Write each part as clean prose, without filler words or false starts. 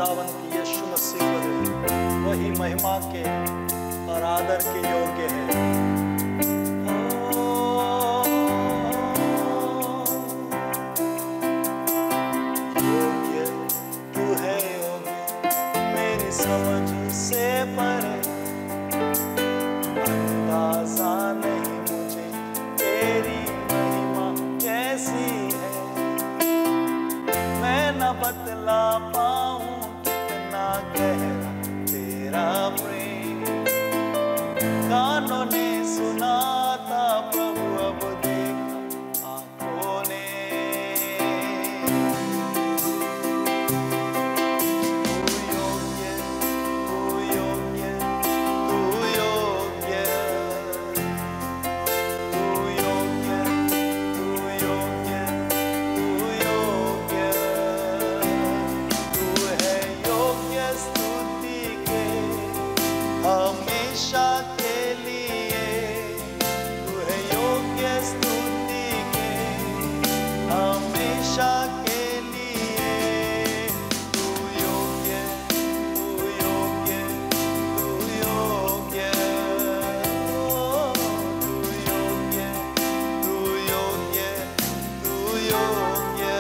खुदावन की यीशु मसीह को दे, वही महिमा के और आदर के योग्य है। योग्य तू है, योग्य मेरी समझ से परे, अंदाजा नहीं मुझे तेरी महिमा कैसी है। मैं न बतला पाऊं कितना गहरा तेरा प्रेम, कानों ने सुना था प्रभु, अब देखा आंखों ने। तू योग्य, तू योग्य, तू योग्य, तू योग्य, तू योग्य, तू योग्य। तू है योग्य स्तुति के हमेशा के लिए, तू है योग्य स्तुति के हमेशा के लिए। तू योग्य, तू योग्य, तू योग्य, ओ, तू योग्य, तू योग्य, तू योग्य।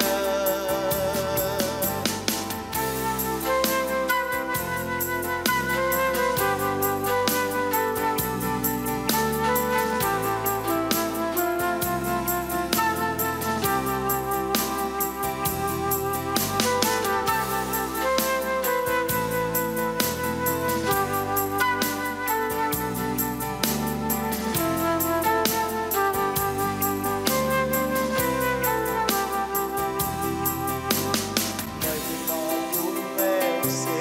महिमा दूं मैं उसे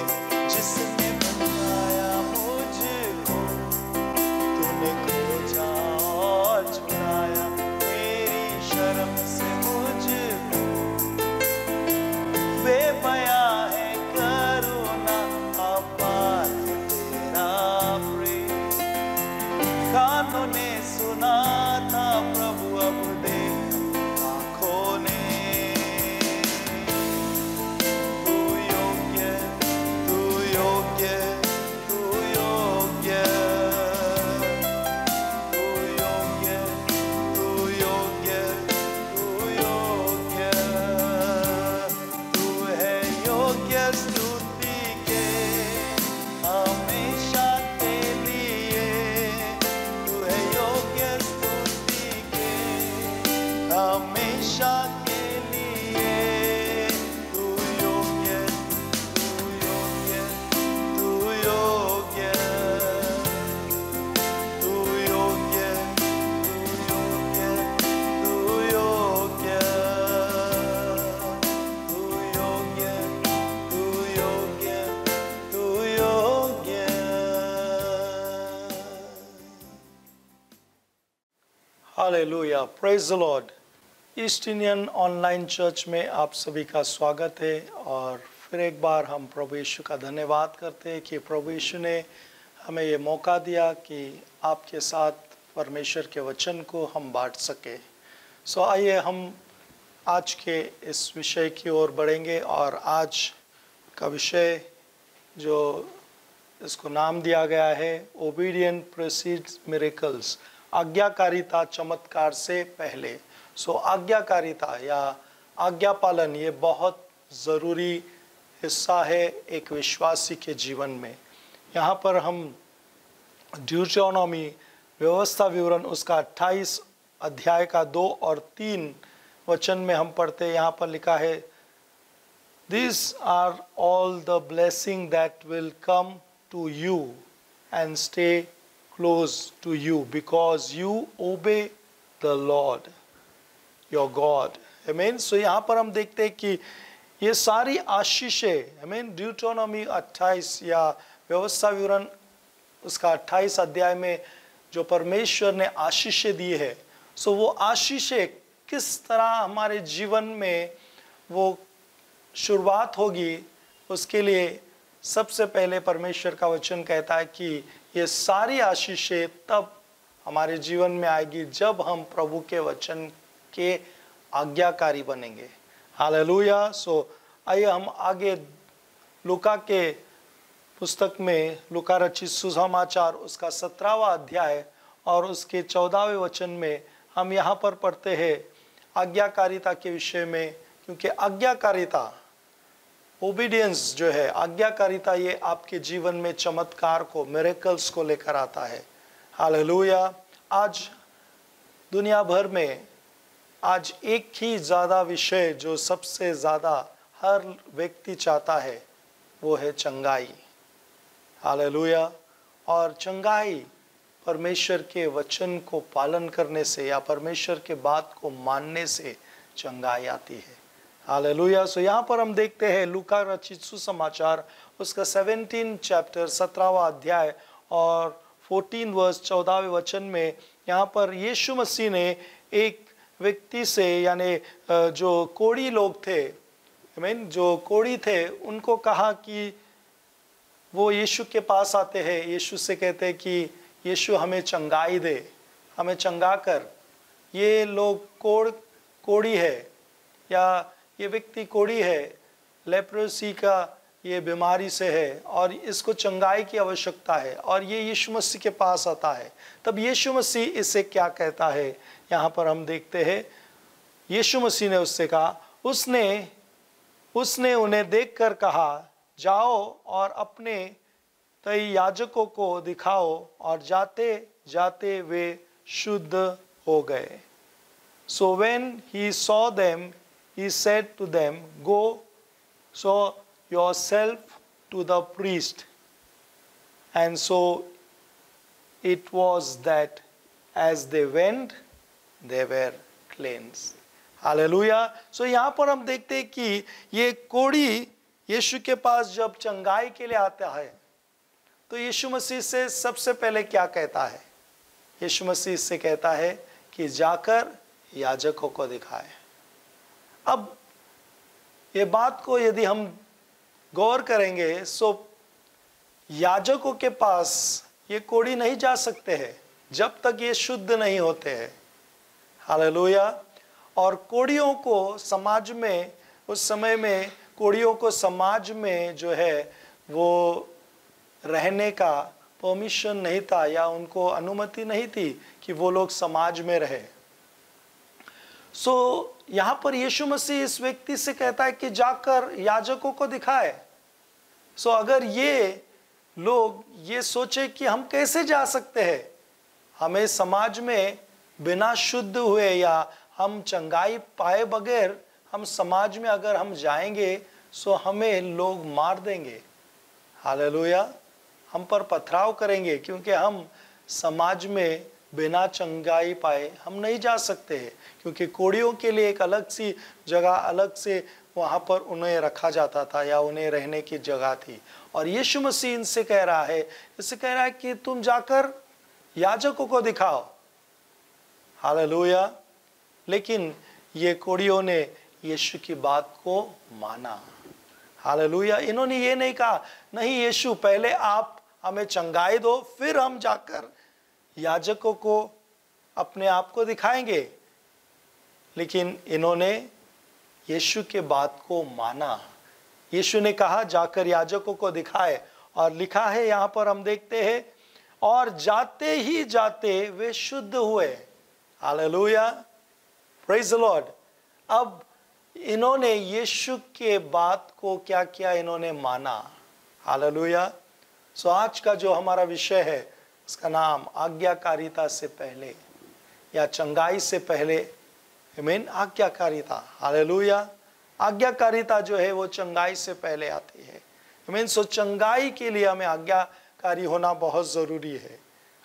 जिसने बनाया मुझको, तूने खोजा और छुड़ाया मेरी शर्म से मुझको। बेबयां है करुणा, अपार है तेरा प्रेम, कानों ने सुना था प्रभु, अब देखा आंखों ने। तू योग्य, तू योग्य, तू योग्य, तू योग्य, तू योग्य, तू योग्य। तू है योग्य स्तुति के हमेशा के लिए, तू है योग्य स्तुति के हमेशा के लिए। तू योग्य, तू योग्य, तू योग्य, तू योग्य, तू योग्य, तू योग्य, तू योग्य, तू योग्य, तू योग्य। Hallelujah, praise the Lord. East Indian online church में आप सभी का स्वागत है, और फिर एक बार हम प्रभु यीशु का धन्यवाद करते हैं कि प्रभु यीशु ने हमें ये मौका दिया कि आपके साथ परमेश्वर के वचन को हम बांट सके। सो आइए हम आज के इस विषय की ओर बढ़ेंगे, और आज का विषय जो इसको नाम दिया गया है, ओबीडिएंट प्रीसीड्स मिरेकल्स, आज्ञाकारिता चमत्कार से पहले। सो आज्ञाकारिता या आज्ञा पालन ये बहुत ज़रूरी हिस्सा है एक विश्वासी के जीवन में। यहाँ पर हम ड्यूटेरोनॉमी व्यवस्था विवरण उसका 28 अध्याय का 2 और 3 वचन में हम पढ़ते हैं। यहाँ पर लिखा है, These are all the blessing that will come to you and stay close to you because you obey the Lord your God. Amen. So यहाँ पर हम देखते हैं कि ये सारी आशीषें, आमीन, ड्यूटेरोनॉमी 28 या व्यवस्था विवरण उसका 28 अध्याय में जो परमेश्वर ने आशीषें दी है, सो वो आशीषें किस तरह हमारे जीवन में वो शुरुआत होगी, उसके लिए सबसे पहले परमेश्वर का वचन कहता है कि ये सारी आशीषें तब हमारे जीवन में आएगी जब हम प्रभु के वचन के आज्ञाकारी बनेंगे। हालेलुया। सो आइए हम आगे लूका के पुस्तक में, लूका रचित सुसमाचार उसका 17वां अध्याय और उसके 14वें वचन में हम यहाँ पर पढ़ते हैं आज्ञाकारिता के विषय में। क्योंकि आज्ञाकारिता, ओबीडियंस जो है, आज्ञाकारिता, ये आपके जीवन में चमत्कार को, मिरेकल्स को लेकर आता है। हालेलुया। आज दुनिया भर में आज एक ही ज़्यादा विषय जो सबसे ज़्यादा हर व्यक्ति चाहता है वो है चंगाई। हालेलुया। और चंगाई परमेश्वर के वचन को पालन करने से या परमेश्वर के बात को मानने से चंगाई आती है। हालेलुया। सो यहाँ पर हम देखते हैं लूका रचित सुसमाचार उसका 17 चैप्टर 17वां अध्याय और 14 वर्स 14वें वचन में यहाँ पर यीशु मसीह ने एक व्यक्ति से, यानी जो कोढ़ी लोग थे, जो कोढ़ी थे, उनको कहा कि वो यीशु के पास आते हैं, यीशु से कहते हैं कि यीशु हमें चंगाई दे, हमें चंगा कर। ये लोग कोढ़ी है या ये व्यक्ति कोढ़ी है, लेप्रोसी का ये बीमारी से है और इसको चंगाई की आवश्यकता है और ये यीशु मसीह के पास आता है। तब यीशु मसीह इससे क्या कहता है, यहाँ पर हम देखते हैं यीशु मसीह ने उससे कहा, उसने उन्हें देखकर कहा, जाओ और अपने कई याजकों को दिखाओ, और जाते जाते वे शुद्ध हो गए। So when he saw them, he said to them, go show yourself to the priest. And so it was that as they went, they were cleansed. Hallelujah. So यहाँ पर हम देखते हैं कि ये कोढ़ी यीशु के पास जब चंगाई के लिए आता है तो यीशु मसीह से सबसे पहले क्या कहता है? यीशु मसीह से कहता है कि जाकर याजकों को दिखाए। अब ये बात को यदि हम गौर करेंगे सो याजकों के पास ये कोढ़ी नहीं जा सकते हैं जब तक ये शुद्ध नहीं होते हैं। हालेलुया। और कोढ़ियों को समाज में, उस समय में कोढ़ियों को समाज में जो है वो रहने का परमिशन नहीं था या उनको अनुमति नहीं थी कि वो लोग समाज में रहे। सो यहाँ पर यीशु मसीह इस व्यक्ति से कहता है कि जाकर याजकों को दिखाए। सो अगर ये लोग ये सोचे कि हम कैसे जा सकते हैं, हमें समाज में बिना शुद्ध हुए या हम चंगाई पाए बगैर हम समाज में अगर हम जाएंगे सो हमें लोग मार देंगे। हालेलुया। हम पर पथराव करेंगे क्योंकि हम समाज में बिना चंगाई पाए हम नहीं जा सकते हैं, क्योंकि कोढ़ियों के लिए एक अलग सी जगह, अलग से वहाँ पर उन्हें रखा जाता था या उन्हें रहने की जगह थी। और यीशु मसीह इनसे कह रहा है, इससे कह रहा है कि तुम जाकर याजकों को दिखाओ। हालेलुया। लेकिन ये कोढ़ियों ने यीशु की बात को माना। हालेलुया। इन्होंने ये नहीं कहा, नहीं यीशु पहले आप हमें चंगाई दो फिर हम जाकर याजकों को अपने आप को दिखाएंगे। लेकिन इन्होंने यीशु के बात को माना। यीशु ने कहा जाकर याजकों को दिखाए, और लिखा है यहाँ पर हम देखते हैं, और जाते ही जाते वे शुद्ध हुए। हालेलुया। Praise the Lord. अब इन्होंने यीशु के बात को क्या किया? इन्होंने माना। हालेलुया। सो आज का जो हमारा विषय है उसका नाम आज्ञाकारिता से पहले या चंगाई से पहले, आमीन, आज्ञाकारिता। हालेलुया। आज्ञाकारिता जो है वो चंगाई से पहले आती है। आमीन। सो चंगाई के लिए हमें आज्ञाकारी होना बहुत ज़रूरी है।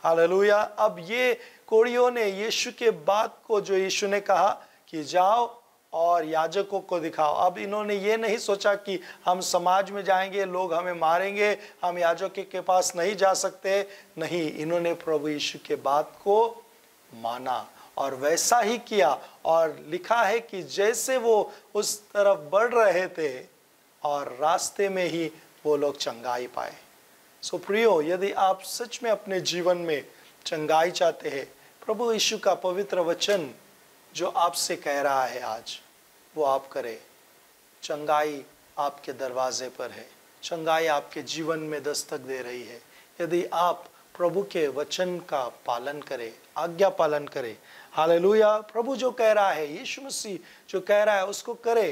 हालेलुया। अब ये कोढ़ियों ने यीशु के बात को, जो यीशु ने कहा कि जाओ और याजकों को दिखाओ, अब इन्होंने ये नहीं सोचा कि हम समाज में जाएंगे, लोग हमें मारेंगे, हम याजकों के पास नहीं जा सकते। नहीं, इन्होंने प्रभु यीशु के बात को माना और वैसा ही किया। और लिखा है कि जैसे वो उस तरफ बढ़ रहे थे और रास्ते में ही वो लोग चंगाई पाए। सो प्रियो, यदि आप सच में अपने जीवन में चंगाई चाहते हैं, प्रभु यीशु का पवित्र वचन जो आपसे कह रहा है आज, वो आप करें। चंगाई आपके दरवाजे पर है। चंगाई आपके जीवन में दस्तक दे रही है यदि आप प्रभु के वचन का पालन करें, आज्ञा पालन करें। हालेलुया। प्रभु जो कह रहा है, यीशु मसीह जो कह रहा है उसको करे,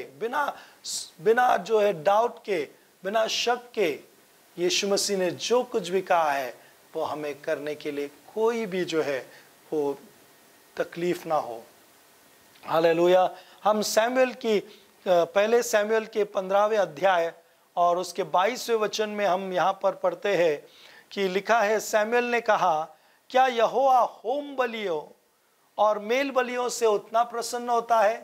बिना जो है डाउट के, बिना शक के। यीशु मसीह ने जो कुछ भी कहा है वो हमें करने के लिए कोई भी जो है वो तकलीफ ना हो। हालेलुया। हम पहले सैमुएल के 15वें अध्याय और उसके 22वें वचन में हम यहाँ पर पढ़ते हैं कि लिखा है, सैमुएल ने कहा, क्या यहोवा होम बलियों और मेल बलियों से उतना प्रसन्न होता है?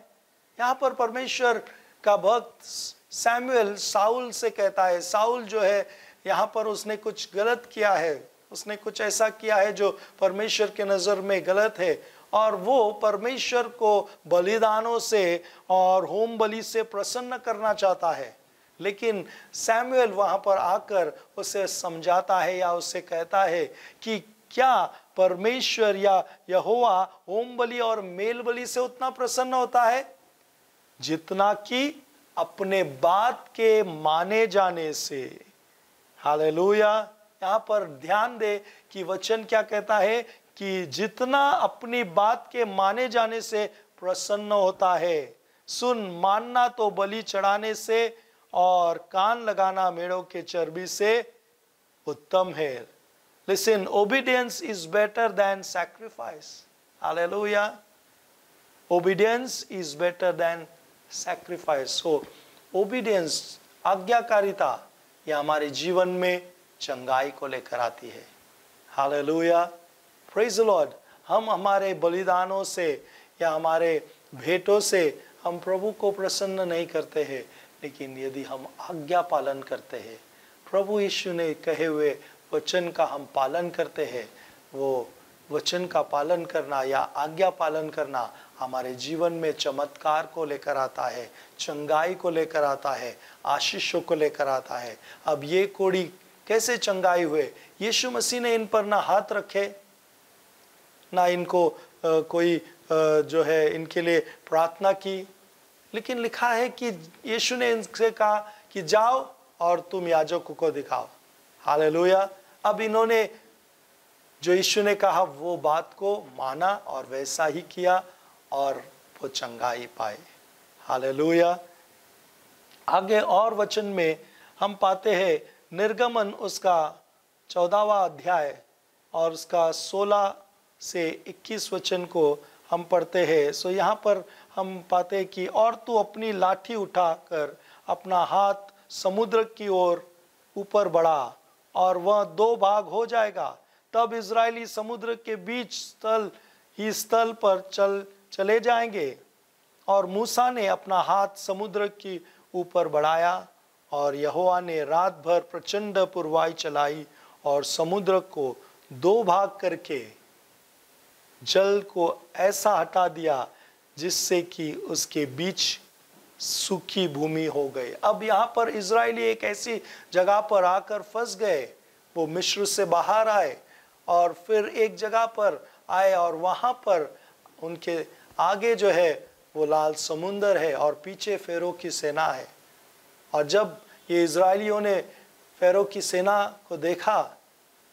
यहाँ पर परमेश्वर का भक्त सैमुएल साउल से कहता है, साउल जो है यहाँ पर उसने कुछ गलत किया है, उसने कुछ ऐसा किया है जो परमेश्वर के नज़र में गलत है, और वो परमेश्वर को बलिदानों से और होम बलि से प्रसन्न करना चाहता है। लेकिन सैमुएल वहाँ पर आकर उसे समझाता है या उसे कहता है कि क्या परमेश्वर या यहोवा होम बलि और मेल बलि से उतना प्रसन्न होता है जितना कि अपने बात के माने जाने से। हालेलुया। यहाँ पर ध्यान दे कि वचन क्या कहता है कि जितना अपनी बात के माने जाने से प्रसन्न होता है। सुन, मानना तो बलि चढ़ाने से और कान लगाना मेढ़ों के चर्बी से उत्तम है। Listen, obedience is better than sacrifice. Hallelujah. Obedience is better than sacrifice. So, obedience, आज्ञाकारिता, यह हमारे जीवन में चंगाई को लेकर आती है। Hallelujah. Praise the Lord. हम हमारे बलिदानों से या हमारे भेंटों से हम प्रभु को प्रसन्न नहीं करते हैं, लेकिन यदि हम आज्ञा पालन करते हैं, प्रभु यीशु ने कहे हुए वचन का हम पालन करते हैं, वो वचन का पालन करना या आज्ञा पालन करना हमारे जीवन में चमत्कार को लेकर आता है, चंगाई को लेकर आता है, आशीषों को लेकर आता है। अब ये कोढ़ी कैसे चंगाई हुए? यीशु मसीह ने इन पर ना हाथ रखे, ना इनको कोई जो है इनके लिए प्रार्थना की, लेकिन लिखा है कि यीशु ने इनसे कहा कि जाओ और तुम याजकों को दिखाओ। हालेलुया। अब इन्होंने जो यीशु ने कहा वो बात को माना और वैसा ही किया और वो चंगाई पाए। हालेलुया। आगे और वचन में हम पाते हैं, निर्गमन उसका 14वां अध्याय और उसका 16 से 21 वचन को हम पढ़ते हैं। सो यहाँ पर हम पाते हैं कि और तू अपनी लाठी उठाकर अपना हाथ समुद्र की ओर ऊपर बढ़ा और वह 2 भाग हो जाएगा। तब इजरायली समुद्र के बीच स्थल पर चले जाएंगे। और मूसा ने अपना हाथ समुद्र की ऊपर बढ़ाया और यहोवा ने रात भर प्रचंड पुरवाई चलाई और समुद्र को 2 भाग करके जल को ऐसा हटा दिया जिससे कि उसके बीच सूखी भूमि हो गई। अब यहाँ पर इजरायली एक ऐसी जगह पर आकर फंस गए, वो मिस्र से बाहर आए और फिर एक जगह पर आए और वहाँ पर उनके आगे जो है वो लाल समुंदर है और पीछे फेरो की सेना है। और जब ये इजरायलियों ने फेरो की सेना को देखा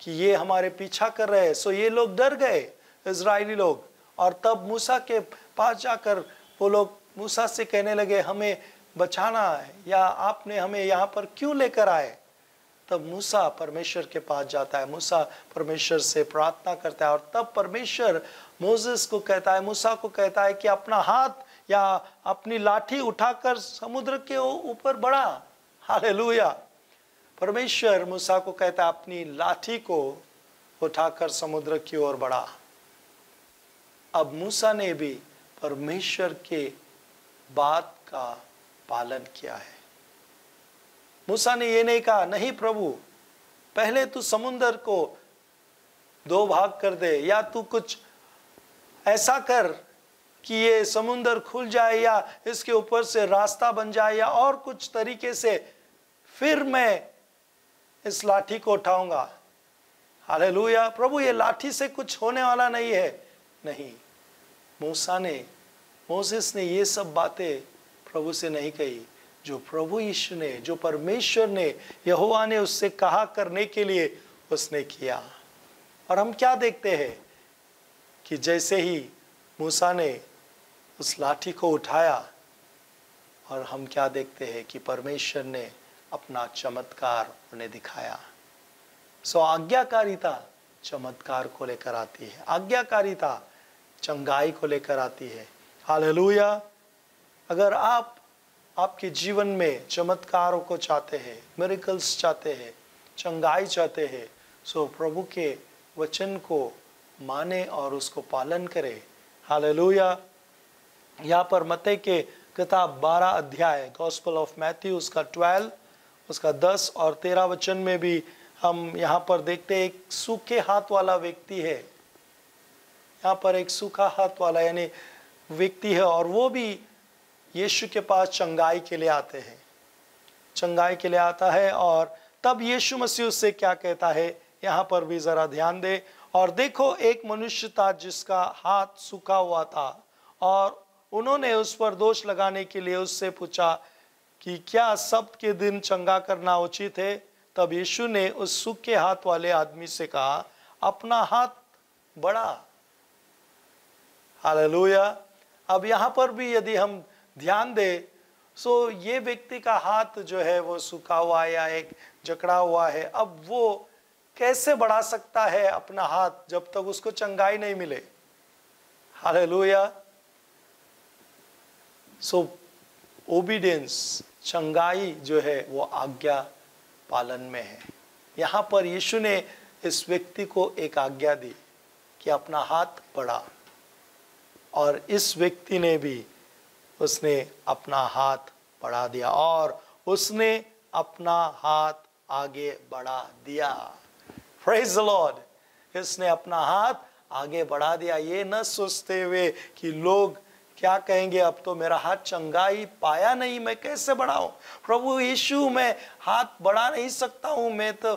कि ये हमारे पीछा कर रहे हैं, सो ये लोग डर गए, इजरायली लोग। और तब मूसा के पास जाकर वो लोग मूसा से कहने लगे, हमें बचाना है या आपने हमें यहाँ पर क्यों लेकर आए? तब मूसा परमेश्वर के पास जाता है, मूसा परमेश्वर से प्रार्थना करता है और तब परमेश्वर मोसेस को कहता है, मूसा को कहता है कि अपना हाथ या अपनी लाठी उठाकर समुद्र के ऊपर बढ़ा। हालेलुया। परमेश्वर मूसा को कहता है अपनी लाठी को उठाकर समुद्र की ओर बढ़ा। अब मूसा ने भी परमेश्वर के बात का पालन किया है। मूसा ने ये नहीं कहा, नहीं प्रभु पहले तू समुद्र को 2 भाग कर दे या तू कुछ ऐसा कर कि ये समुद्र खुल जाए या इसके ऊपर से रास्ता बन जाए या और कुछ तरीके से फिर मैं इस लाठी को उठाऊंगा। हालेलुया। प्रभु ये लाठी से कुछ होने वाला नहीं है। नहीं, मोसेस ने ये सब बातें प्रभु से नहीं कही। जो प्रभु यीशु ने, जो परमेश्वर ने, यहोवा ने उससे कहा करने के लिए उसने किया। और हम क्या देखते हैं कि जैसे ही मूसा ने उस लाठी को उठाया, और हम क्या देखते हैं कि परमेश्वर ने अपना चमत्कार उन्हें दिखाया। सो आज्ञाकारिता चमत्कार को लेकर आती है, आज्ञाकारिता चंगाई को लेकर आती है। हालेलुया। अगर आप आपके जीवन में चमत्कारों को चाहते हैं, मिरेकल्स चाहते हैं, चंगाई चाहते हैं, सो प्रभु के वचन को माने और उसको पालन करें। हालेलुया। यहाँ पर मत्ती के किताब 12 अध्याय, गॉस्पेल ऑफ मैथ्यू, उसका 12, उसका 10 और 13 वचन में भी हम यहाँ पर देखते हैं एक सूखे हाथ वाला व्यक्ति है। यहाँ पर एक सूखा हाथ वाला यानी व्यक्ति है, और वो भी यीशु के पास चंगाई के लिए आते हैं, चंगाई के लिए आता है। और तब यीशु मसीह उससे क्या कहता है, यहाँ पर भी जरा ध्यान दे। और देखो, एक मनुष्य था जिसका हाथ सूखा हुआ था, और उन्होंने उस पर दोष लगाने के लिए उससे पूछा कि क्या सब्त के दिन चंगा करना उचित है। तब यीशु ने उस सूखे हाथ वाले आदमी से कहा, अपना हाथ बढ़ा। हालेलुया। अब यहाँ पर भी यदि हम ध्यान दें, सो ये व्यक्ति का हाथ जो है वो सूखा हुआ या एक जकड़ा हुआ है। अब वो कैसे बढ़ा सकता है अपना हाथ जब तक उसको चंगाई नहीं मिले। हालेलुया। सो ओबीडियंस, चंगाई जो है वो आज्ञा पालन में है। यहाँ पर यीशु ने इस व्यक्ति को एक आज्ञा दी कि अपना हाथ बढ़ा, और इस व्यक्ति ने भी उसने अपना हाथ बढ़ा दिया और उसने अपना हाथ आगे बढ़ा दिया। Praise the Lord. इसने अपना हाथ आगे बढ़ा दिया, ये न सोचते हुए कि लोग क्या कहेंगे, अब तो मेरा हाथ चंगाई पाया नहीं, मैं कैसे बढ़ाऊं। प्रभु यीशु, मैं हाथ बढ़ा नहीं सकता हूं, मैं तो,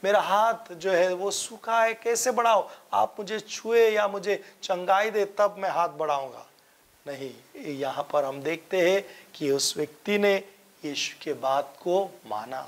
मेरा हाथ जो है वो सूखा है, कैसे बढ़ाओ। आप मुझे छुए या मुझे चंगाई दे तब मैं हाथ बढ़ाऊंगा। नहीं, यहाँ पर हम देखते हैं कि उस व्यक्ति ने यीशु के बात को माना,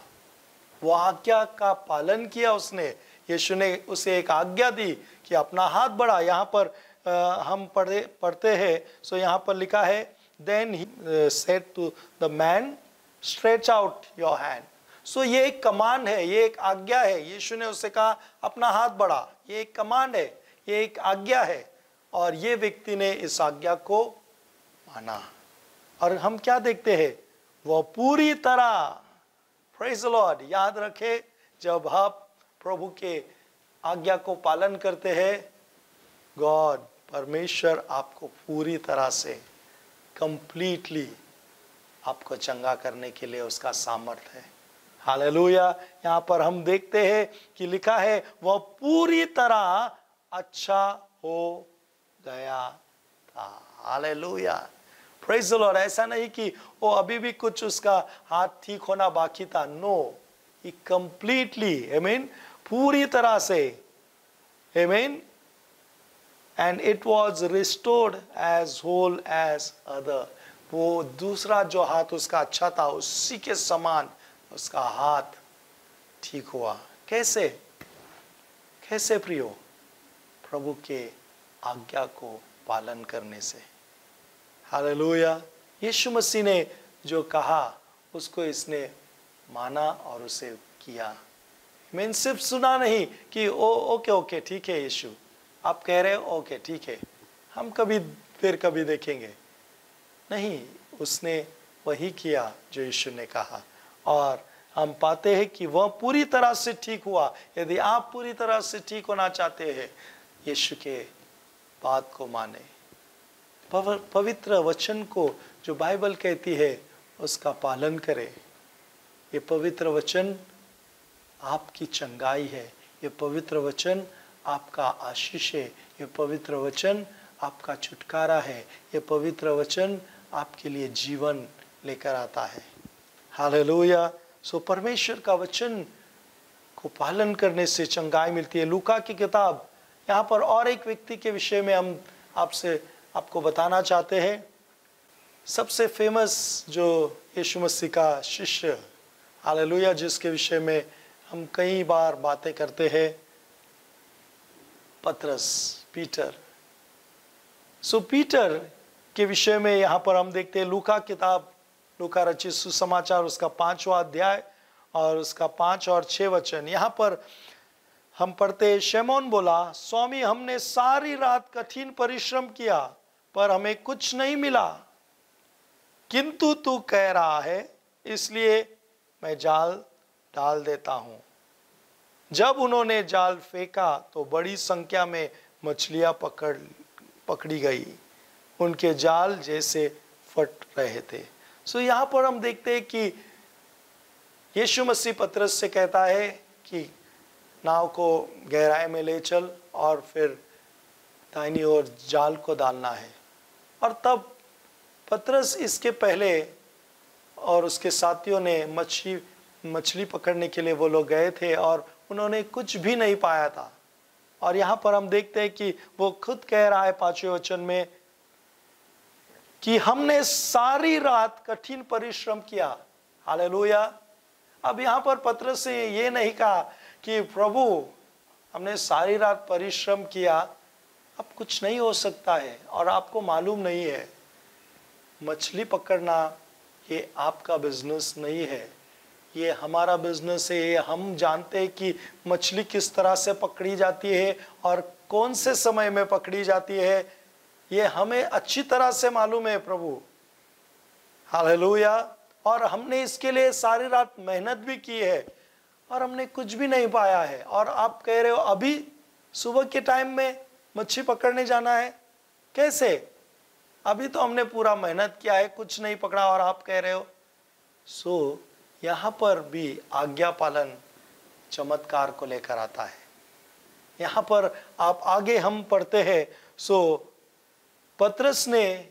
वो आज्ञा का पालन किया उसने। यीशु ने उसे एक आज्ञा दी कि अपना हाथ बढ़ा। यहाँ पर हम पढ़ते हैं, सो यहाँ पर लिखा है, then he said to the man, stretch out your hand. So ये एक कमांड है, ये एक आज्ञा है। यीशु ने उससे कहा अपना हाथ बढ़ा, ये एक कमांड है, ये एक आज्ञा है, और ये व्यक्ति ने इस आज्ञा को माना। और हम क्या देखते हैं, वो पूरी तरह, प्रेज द लॉर्ड, याद रखे, जब आप प्रभु के आज्ञा को पालन करते हैं, गॉड, परमेश्वर आपको पूरी तरह से, कंप्लीटली आपको चंगा करने के लिए उसका सामर्थ्य है। हालेलुया। यहाँ पर हम देखते हैं कि लिखा है, वह पूरी तरह अच्छा हो गया था। हालेलुया। Praise the Lord. ऐसा नहीं कि वो अभी भी कुछ उसका हाथ ठीक होना बाकी था। नो, ही कंप्लीटली, आमीन, पूरी तरह से, आमीन, and it was restored as whole as other. वो दूसरा जो हाथ उसका अच्छा था, उसी के समान उसका हाथ ठीक हुआ। कैसे? कैसे प्रियो? प्रभु के आज्ञा को पालन करने से। हालेलुया। यीशु मसीह ने जो कहा उसको इसने माना और उसे किया। मैं सिर्फ सुना नहीं कि ओके ओके ठीक है यीशु, आप कह रहे हो, ओके ठीक है, हम कभी फिर कभी देखेंगे। नहीं, उसने वही किया जो यीशु ने कहा, और हम पाते हैं कि वह पूरी तरह से ठीक हुआ। यदि आप पूरी तरह से ठीक होना चाहते हैं, यीशु के बात को माने, पवित्र वचन को जो बाइबल कहती है उसका पालन करें। ये पवित्र वचन आपकी चंगाई है, ये पवित्र वचन आपका आशीष है, ये पवित्र वचन आपका छुटकारा है, ये पवित्र वचन आपके लिए जीवन लेकर आता है। हालेलुया। सो परमेश्वर का वचन को पालन करने से चंगाई मिलती है। लूका की किताब, यहाँ पर और एक व्यक्ति के विषय में हम आपको बताना चाहते हैं। सबसे फेमस जो यीशु मसीह का शिष्य, हालेलुया, जिसके विषय में हम कई बार बातें करते हैं, पतरस, पीटर। सो पीटर के विषय में यहाँ पर हम देखते हैं लूका किताब, लूका रचित सुसमाचार, उसका 5वां अध्याय और उसका 5 और 6 वचन। यहाँ पर हम पढ़ते हैं, शमौन बोला, स्वामी हमने सारी रात कठिन परिश्रम किया पर हमें कुछ नहीं मिला, किंतु तू कह रहा है इसलिए मैं जाल डाल देता हूं। जब उन्होंने जाल फेंका तो बड़ी संख्या में मछलियां पकड़ी गई, उनके जाल जैसे फट रहे थे। सो यहाँ पर हम देखते हैं कि यीशु मसीह पतरस से कहता है कि नाव को गहराई में ले चल और फिर दाहिनी ओर जाल को डालना है। और तब पतरस इसके पहले और उसके साथियों ने मछली पकड़ने के लिए वो लोग गए थे और उन्होंने कुछ भी नहीं पाया था। और यहाँ पर हम देखते हैं कि वो खुद कह रहा है 5वें वचन में कि हमने सारी रात कठिन परिश्रम किया। हालेलुया। अब यहाँ पर पतरस ने ये नहीं कहा कि प्रभु हमने सारी रात परिश्रम किया, अब कुछ नहीं हो सकता है और आपको मालूम नहीं है। मछली पकड़ना ये आपका बिजनेस नहीं है, ये हमारा बिजनेस है। हम जानते हैं कि मछली किस तरह से पकड़ी जाती है और कौन से समय में पकड़ी जाती है, ये हमें अच्छी तरह से मालूम है प्रभु। हालेलुया। और हमने इसके लिए सारी रात मेहनत भी की है और हमने कुछ भी नहीं पाया है। और आप कह रहे हो अभी सुबह के टाइम में मच्छी पकड़ने जाना है, कैसे? अभी तो हमने पूरा मेहनत किया है, कुछ नहीं पकड़ा और आप कह रहे हो। सो यहाँ पर भी आज्ञा पालन चमत्कार को लेकर आता है। यहाँ पर आप आगे हम पढ़ते हैं, सो पतरस ने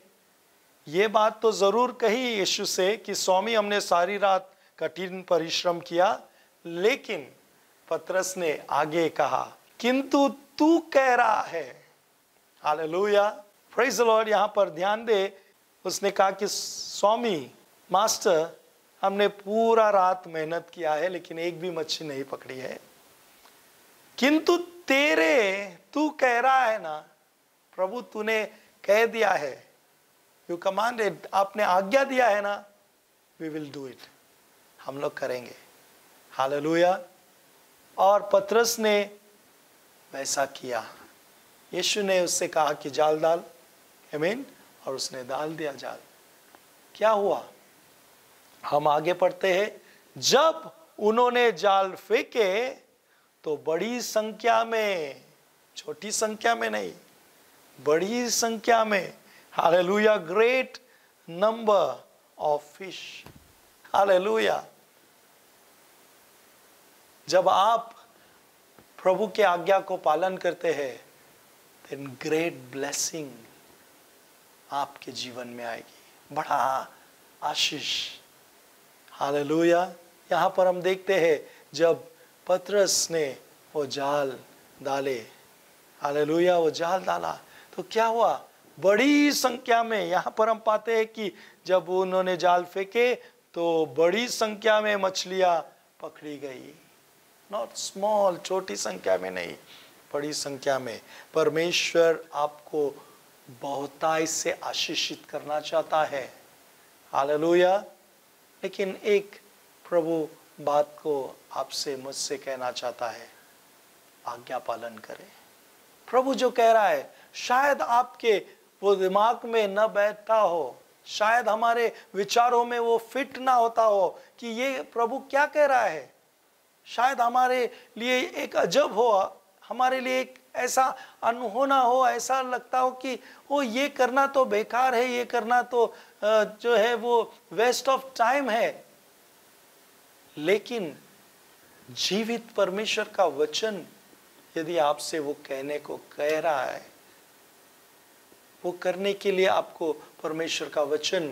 ये बात तो जरूर कही यीशु से कि स्वामी हमने सारी रात कठिन परिश्रम किया, लेकिन पतरस ने आगे कहा किंतु तू कह रहा है। Hallelujah, praise the Lord. यहाँ पर ध्यान दे, उसने कहा कि स्वामी, मास्टर, हमने पूरा रात मेहनत किया है लेकिन एक भी मच्छी नहीं पकड़ी है, किंतु तू कह रहा है ना प्रभु, तूने कह दिया है, यू कमांडेड, आपने आज्ञा दिया है ना, वी विल डू इट, हम लोग करेंगे। हालेलुया। और पतरस ने वैसा किया। यीशु ने उससे कहा कि जाल डाल, आमीन, और उसने डाल दिया जाल। क्या हुआ? हम आगे पढ़ते हैं, जब उन्होंने जाल फेंके तो बड़ी संख्या में, छोटी संख्या में नहीं, बड़ी संख्या में, hallelujah, great number of fish. Hallelujah. जब आप प्रभु के आज्ञा को पालन करते हैं, देन ग्रेट ब्लेसिंग आपके जीवन में आएगी, बड़ा आशीष। हालेलुया। यहाँ पर हम देखते हैं जब पतरस ने वो जाल डाले, हालेलुया, वो जाल डाला तो क्या हुआ? बड़ी संख्या में, यहाँ पर हम पाते हैं कि जब उन्होंने जाल फेंके तो बड़ी संख्या में मछलियां पकड़ी गई। नॉट स्मॉल, छोटी संख्या में नहीं, बड़ी संख्या में। परमेश्वर आपको बहुतायत से आशीषित करना चाहता है। हालेलुया। लेकिन एक प्रभु बात को आपसे, मुझसे कहना चाहता है, आज्ञा पालन करें। प्रभु जो कह रहा है शायद आपके वो दिमाग में न बैठता हो, शायद हमारे विचारों में वो फिट ना होता हो कि ये प्रभु क्या कह रहा है। शायद हमारे लिए एक अजब हो, हमारे लिए एक ऐसा अनहोना हो, ऐसा लगता हो कि वो ये करना तो बेकार है, ये करना तो जो है वो वेस्ट ऑफ टाइम है। लेकिन जीवित परमेश्वर का वचन यदि आपसे वो कहने को कह रहा है, वो करने के लिए आपको परमेश्वर का वचन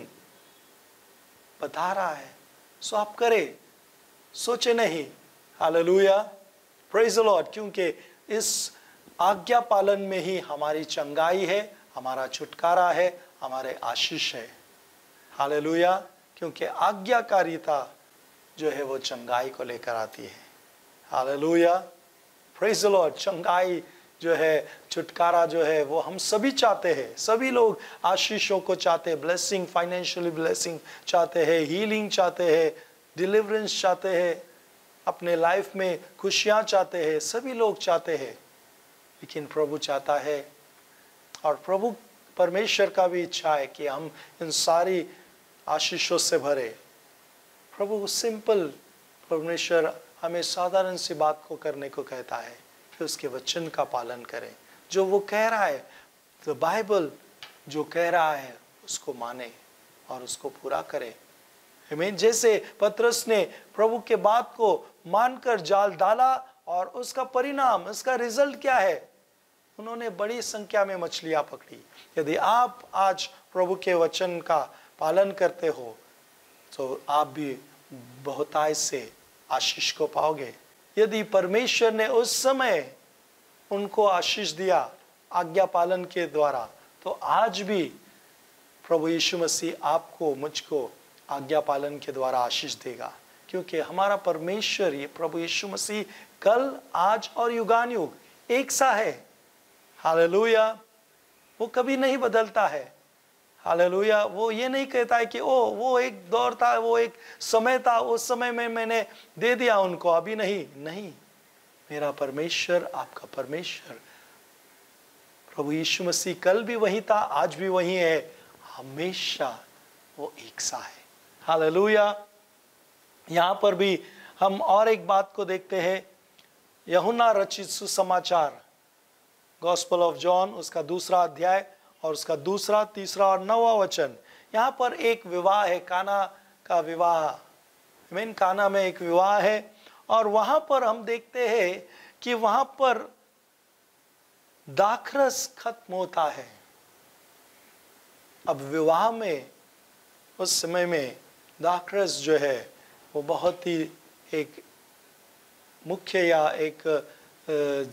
बता रहा है, सो आप करें, सोचे नहीं। Hallelujah, praise the Lord. क्योंकि इस आज्ञा पालन में ही हमारी चंगाई है, हमारा छुटकारा है, हमारे आशीष है। हालेलुया, क्योंकि आज्ञाकारिता जो है वो चंगाई को लेकर आती है। Hallelujah, praise the Lord. चंगाई जो है, छुटकारा जो है वो हम सभी चाहते हैं। सभी लोग आशीषों को चाहते हैं, ब्लेसिंग, फाइनेंशियली ब्लेसिंग चाहते हैं, हीलिंग चाहते हैं, डिलीवरेंस चाहते हैं, अपने लाइफ में खुशियां चाहते हैं, सभी लोग चाहते हैं। लेकिन प्रभु चाहता है, और प्रभु परमेश्वर का भी इच्छा है कि हम इन सारी आशीषों से भरे। प्रभु सिंपल, परमेश्वर हमें साधारण सी बात को करने को कहता है, फिर उसके वचन का पालन करें। जो वो कह रहा है, तो बाइबल जो कह रहा है उसको माने और उसको पूरा करें। आमीन। जैसे पतरस ने प्रभु के बात को मानकर जाल डाला, और उसका परिणाम, उसका रिजल्ट क्या है? उन्होंने बड़ी संख्या में मछलियां पकड़ी। यदि आप आज प्रभु के वचन का पालन करते हो तो आप भी बहुतायत से आशीष को पाओगे। यदि परमेश्वर ने उस समय उनको आशीष दिया आज्ञा पालन के द्वारा, तो आज भी प्रभु यीशु मसीह आपको, मुझको आज्ञा पालन के द्वारा आशीष देगा। क्योंकि हमारा परमेश्वर, ये प्रभु यीशु मसीह कल, आज और युगानुयुग एक सा है। हालेलुया, वो कभी नहीं बदलता है। हालेलुया, वो ये नहीं कहता है कि ओ वो एक दौर था, वो एक समय था, उस समय में मैंने दे दिया उनको, अभी नहीं। नहीं, मेरा परमेश्वर, आपका परमेश्वर प्रभु यीशु मसीह कल भी वही था, आज भी वही है, हमेशा वो एक सा है। हालेलुया। यहाँ पर भी हम और एक बात को देखते हैं, यूहन्ना रचित सुसमाचार, गॉस्पेल ऑफ जॉन, उसका 2 अध्याय और उसका 2, 3 और 9 वचन। यहाँ पर एक विवाह है, काना का विवाह। मीन काना में एक विवाह है, और वहाँ पर हम देखते हैं कि वहाँ पर दाखरस खत्म होता है। अब विवाह में उस समय में दाखरस जो है वो बहुत ही एक मुख्य या एक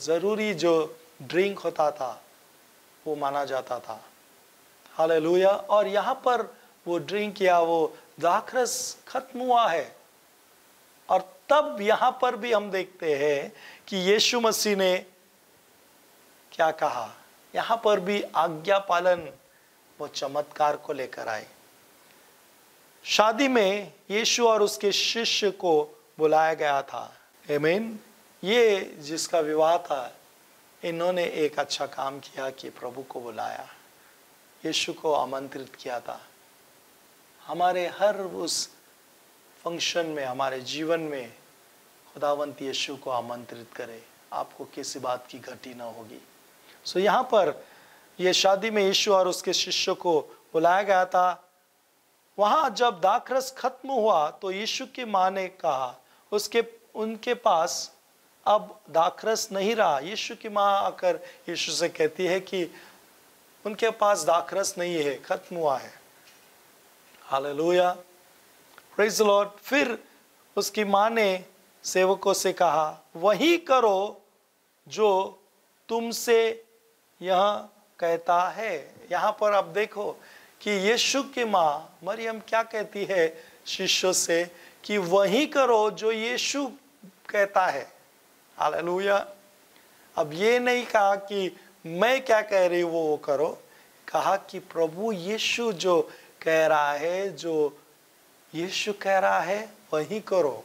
ज़रूरी जो ड्रिंक होता था वो माना जाता था। हालेलुया। और यहाँ पर वो ड्रिंक या वो दाखरस खत्म हुआ है। और तब यहाँ पर भी हम देखते हैं कि यीशु मसीह ने क्या कहा। यहाँ पर भी आज्ञा पालन, वो चमत्कार को लेकर आए। शादी में यीशु और उसके शिष्य को बुलाया गया था। आमीन। ये जिसका विवाह था, इन्होंने एक अच्छा काम किया कि प्रभु को बुलाया, यीशु को आमंत्रित किया था। हमारे हर उस फंक्शन में, हमारे जीवन में खुदावंत यीशु को आमंत्रित करे, आपको किसी बात की घटी ना होगी। सो यहाँ पर ये शादी में यीशु और उसके शिष्यों को बुलाया गया था। वहाँ जब दाखरस खत्म हुआ तो यीशु की माँ ने कहा, उनके पास अब दाखरस नहीं रहा। यीशु की माँ आकर यीशु से कहती है कि उनके पास दाखरस नहीं है, खत्म हुआ है। Hallelujah, praise the Lord. फिर उसकी माँ ने सेवकों से कहा, वही करो जो तुमसे यह कहता है। यहाँ पर आप देखो कि यीशु की माँ मरियम क्या कहती है शिष्यों से, कि वही करो जो यीशु कहता है। हालेलुया। अब ये नहीं कहा कि मैं क्या कह रही हूँ वो करो, कहा कि प्रभु यीशु जो कह रहा है, जो यीशु कह रहा है वही करो।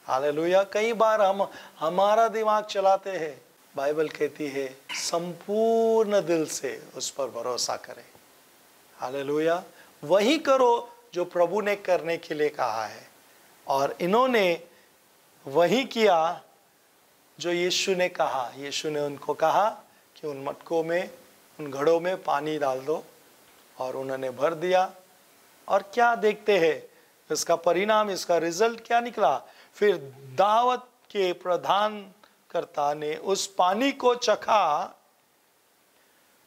हालेलुया। कई बार हम हमारा दिमाग चलाते हैं, बाइबल कहती है संपूर्ण दिल से उस पर भरोसा करें। हालेलुया। वही करो जो प्रभु ने करने के लिए कहा है। और इन्होंने वही किया जो यीशु ने कहा। यीशु ने उनको कहा कि उन मटकों में, उन घड़ों में पानी डाल दो, और उन्होंने भर दिया। और क्या देखते हैं इसका परिणाम, इसका रिजल्ट क्या निकला। फिर दावत के प्रधानकर्ता ने उस पानी को चखा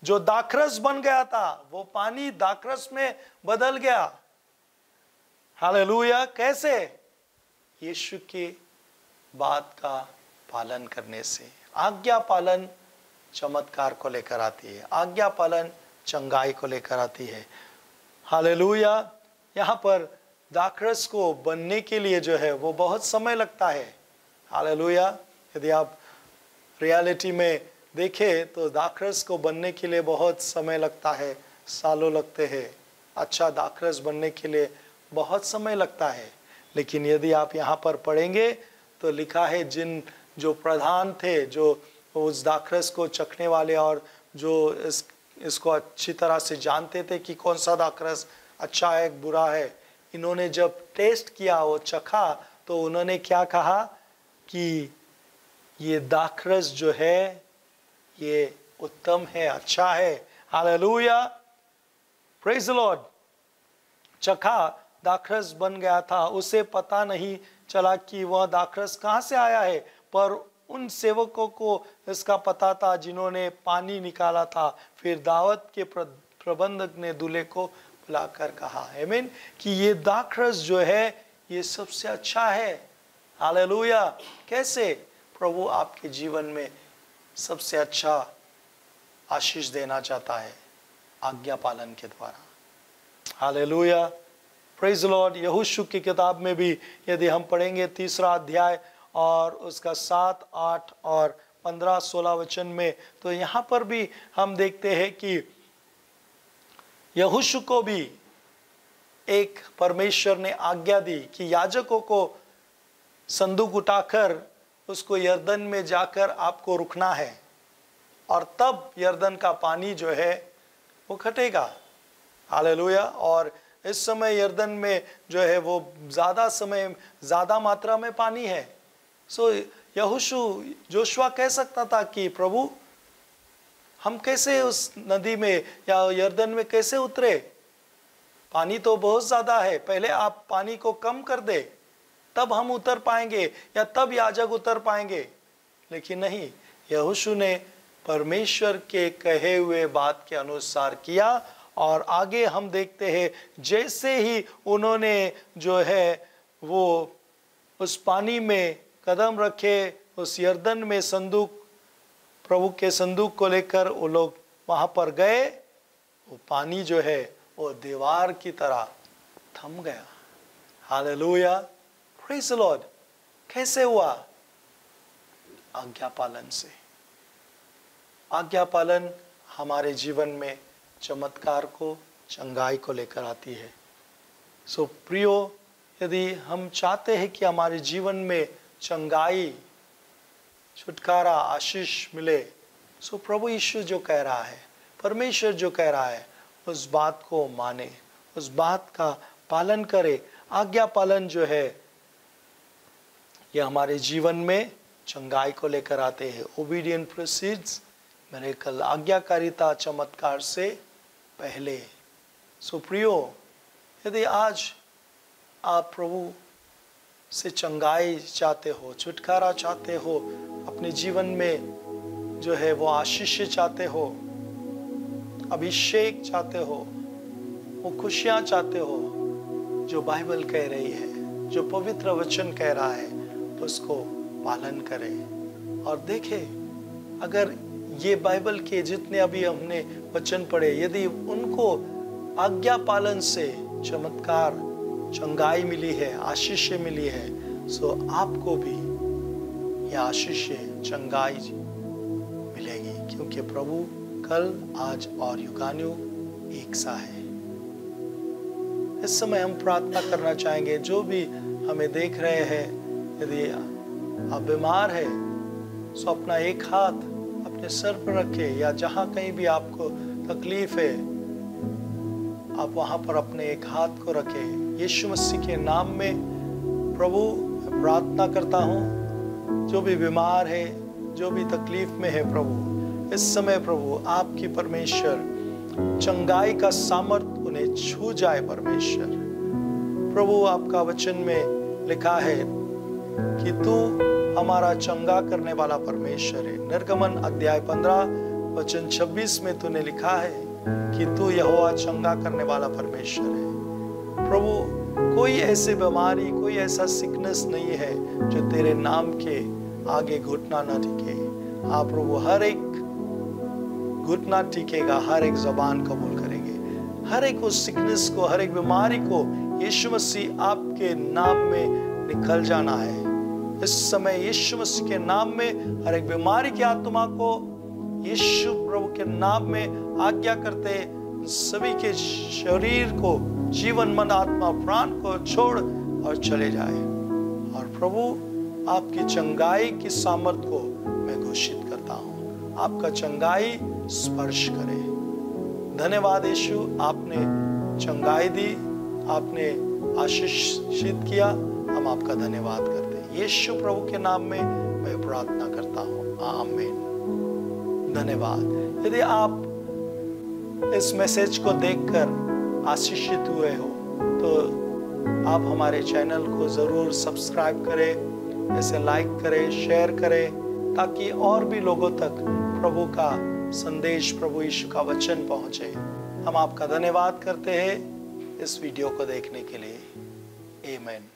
जो दाखरस बन गया था, वो पानी दाखरस में बदल गया। हालेलुया। कैसे? यीशु की बात का पालन करने से। आज्ञा पालन चमत्कार को लेकर आती है, आज्ञा पालन चंगाई को लेकर आती है। हालेलुया। यहाँ पर दाखरस को बनने के लिए जो है वो बहुत समय लगता है। हालेलुया। यदि आप रियलिटी में देखें तो दाखरस को बनने के लिए बहुत समय लगता है, सालों लगते हैं। अच्छा दाखरस बनने के लिए बहुत समय लगता है। लेकिन यदि आप यहाँ पर पढ़ेंगे तो लिखा है जो प्रधान थे, जो उस दाखरस को चखने वाले और जो इसको अच्छी तरह से जानते थे कि कौन सा दाखरस अच्छा है बुरा है, इन्होंने जब टेस्ट किया, वो चखा, तो उन्होंने क्या कहा कि ये दाखरस जो है ये उत्तम है, अच्छा है। Hallelujah, praise the Lord. चखा, दाखरस बन गया था। उसे पता नहीं चला कि वह दाखरस कहाँ से आया है, पर उन सेवकों को इसका पता था जिन्होंने पानी निकाला था। फिर दावत के प्रबंधक ने दूल्हे को बुलाकर कहा, आमीन, कि ये दाखरस जो है ये सबसे अच्छा है। हालेलुया। कैसे? प्रभु आपके जीवन में सबसे अच्छा आशीष देना चाहता है, आज्ञा पालन के द्वारा। Hallelujah, praise Lord. यहोशू की किताब में भी यदि हम पढ़ेंगे 3 अध्याय और उसका 7, 8 और 15, 16 वचन में, तो यहाँ पर भी हम देखते हैं कि यहोशू को भी एक परमेश्वर ने आज्ञा दी कि याजकों को संदूक उठाकर उसको यरदन में जाकर आपको रुकना है, और तब यरदन का पानी जो है वो घटेगा। हालेलुया। और इस समय यरदन में जो है वो ज़्यादा मात्रा में पानी है। सो यहोशू, जोशुआ कह सकता था कि प्रभु हम कैसे उस नदी में या यरदन में कैसे उतरे, पानी तो बहुत ज़्यादा है, पहले आप पानी को कम कर दे तब हम उतर पाएंगे या तब याजक उतर पाएंगे। लेकिन नहीं, यहोशू ने परमेश्वर के कहे हुए बात के अनुसार किया। और आगे हम देखते हैं जैसे ही उन्होंने जो है वो उस पानी में कदम रखे, उस यरदन में संदूक, प्रभु के संदूक को लेकर वो लोग वहाँ पर गए, वो पानी जो है वो दीवार की तरह थम गया। Hallelujah, praise the Lord. कैसे हुआ? आज्ञा पालन से। आज्ञा पालन हमारे जीवन में चमत्कार को, चंगाई को लेकर आती है। सो प्रियो, यदि हम चाहते हैं कि हमारे जीवन में चंगाई, छुटकारा, आशीष मिले, सो प्रभु यीशु जो कह रहा है, परमेश्वर जो कह रहा है, उस बात को माने, उस बात का पालन करे। आज्ञा पालन जो है ये हमारे जीवन में चंगाई को लेकर आते हैं। ओबीडियंट प्रोसीड्स मिरेकल, आज्ञाकारिता चमत्कार से पहले। सो प्रियो, यदि आज आप प्रभु से चंगाई चाहते हो, छुटकारा चाहते हो, अपने जीवन में जो है वो आशीष चाहते हो, अभिषेक चाहते हो, वो खुशियाँ चाहते हो जो बाइबल कह रही है, जो पवित्र वचन कह रहा है, उसको पालन करें। और देखें, अगर ये बाइबल के जितने अभी हमने वचन पढ़े, यदि उनको आज्ञा पालन से चमत्कार, चंगाई मिली है, आशीष मिली है, सो आपको भी यह आशीष, चंगाई मिलेगी, क्योंकि प्रभु कल, आज और युगानुयुग एक सा है। इस समय हम प्रार्थना करना चाहेंगे। जो भी हमें देख रहे हैं, यदि आप बीमार है सो अपना एक हाथ अपने सर पर रखे, या जहाँ कहीं भी आपको तकलीफ है आप वहाँ पर अपने एक हाथ को रखें। यीशु मसीह के नाम में प्रभु प्रार्थना करता हूँ, जो भी बीमार है, जो भी तकलीफ में है, प्रभु इस समय प्रभु आपकी परमेश्वर चंगाई का सामर्थ उन्हें छू जाए। परमेश्वर प्रभु, आपका वचन में लिखा है कि तू हमारा चंगा करने वाला परमेश्वर है। निर्गमन अध्याय 15 वचन 26 में तूने लिखा है कि तू यहोवा चंगा करने वाला परमेश्वर है। प्रभु, कोई ऐसी बीमारी, कोई ऐसा सिकनेस नहीं है जो तेरे नाम के आगे घुटना ना टिके। हाँ प्रभु, हर एक घुटना टिकेगा, हर एक जबान कबूल करेंगे, हर एक उस सिकनेस को, हर एक बीमारी को यीशु मसीह आपके नाम में निकल जाना है। इस समय यीशु मसीह के नाम में हर एक बीमारी की आत्मा को यीशु प्रभु के नाम में आज्ञा करते सभी के शरीर को, जीवन, मन, आत्मा, प्राण को छोड़ और चले जाए। और प्रभु आपकी चंगाई की सामर्थ को मैं घोषित करता हूँ, आपका चंगाई स्पर्श करे। धन्यवाद यीशु, आपने चंगाई दी, आपने आशीषित किया, हम आपका धन्यवाद करते हैं। यीशु प्रभु के नाम में मैं प्रार्थना करता हूँ, आमीन। धन्यवाद। यदि आप इस मैसेज को देखकर आशीषित हुए हो तो आप हमारे चैनल को जरूर सब्सक्राइब करें, इसे लाइक करें, शेयर करें, ताकि और भी लोगों तक प्रभु का संदेश, प्रभु यीशु का वचन पहुंचे। हम आपका धन्यवाद करते हैं इस वीडियो को देखने के लिए। आमीन।